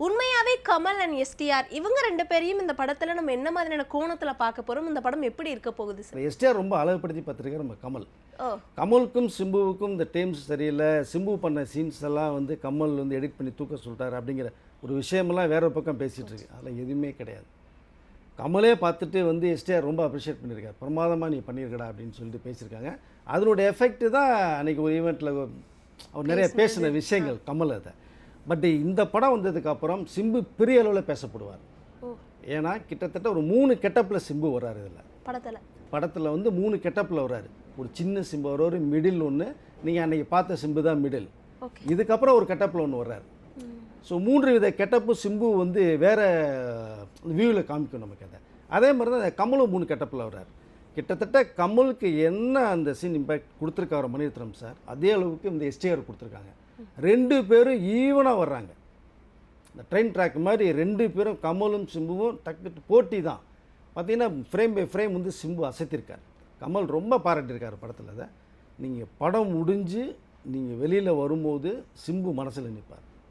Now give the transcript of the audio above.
உண்மையாவே Kamal and STR இவங்க 2 பேரையும் இந்த படத்துல நம்ம என்ன மாதிரியான கோணத்துல பார்க்க போறோம்? இந்த படம் எப்படி இருக்க போகுது சார்? எஸ்டிஆர் ரொம்ப அழகுபடுத்தி பார்த்துருக்காரு நம்ம கமல். ஓ கமலுக்கும் சிம்புவுக்கும் இந்த டேம்ஸ் சரியில்லை, சிம்பு பண்ண சீன்ஸ் எல்லாம் வந்து கமல் வந்து எடிட் பண்ணி தூக்க சொல்லிட்டார் அப்படிங்கிற ஒரு விஷயமெல்லாம் வேற ஒரு பக்கம் பேசிகிட்டு இருக்கு. அதில் எதுவுமே கிடையாது. கமலே பார்த்துட்டு வந்து எஸ்டிஆர் ரொம்ப அப்ரிஷியேட் பண்ணியிருக்காரு. பிரமாதமாக நீ பண்ணியிருக்கடா அப்படின்னு சொல்லிட்டு பேசியிருக்காங்க. அதனுடைய எஃபெக்ட் தான் அன்றைக்கி ஒரு ஈவெண்ட்டில் அவர் நிறைய பேசின விஷயங்கள் கமல். அதை பட் இந்த படம் வந்ததுக்கப்புறம் சிம்பு பெரிய அளவில் பேசப்படுவார். ஏன்னா கிட்டத்தட்ட ஒரு 3 கெட்டப்பில் சிம்பு வர்றாரு. இதில் படத்தில் வந்து 3 கெட்டப்பில் வர்றாரு. ஒரு சின்ன சிம்பு வர்றாரு, மிடில் ஒன்று, நீங்கள் அன்றைக்கி பார்த்த சிம்பு தான் மிடில். இதுக்கப்புறம் ஒரு கெட்டப்பில் ஒன்று வர்றாரு. ஸோ 3 வித கெட்டப்பு சிம்பு வந்து வேறு வியூவில் காமிக்கும் நமக்கு. அதே மாதிரி தான் கமலும் 3 கெட்டப்பில் வர்றாரு. கிட்டத்தட்ட கமலுக்கு என்ன அந்த சீன் இம்பேக்ட் கொடுத்துருக்காரு மணிரத்னம் சார், அதே அளவுக்கு இந்த எஸ்டிஆர் கொடுத்துருக்காங்க. 2 பேரும் ஈவனாக வர்றாங்க. இந்த ட்ரெயின் ட்ராக் மாதிரி 2 பேரும் கமலும் சிம்புவும் டக்கு போட்டி தான். பார்த்தீங்கன்னா ஃப்ரேம் பை ஃப்ரேம் வந்து சிம்பு அசைத்திருக்கார். கமல் ரொம்ப பாராட்டியிருக்கார் படத்தில். அதை நீங்கள் படம் முடிஞ்சு நீங்கள் வெளியில் வரும்போது சிம்பு மனசில் நிற்பார்.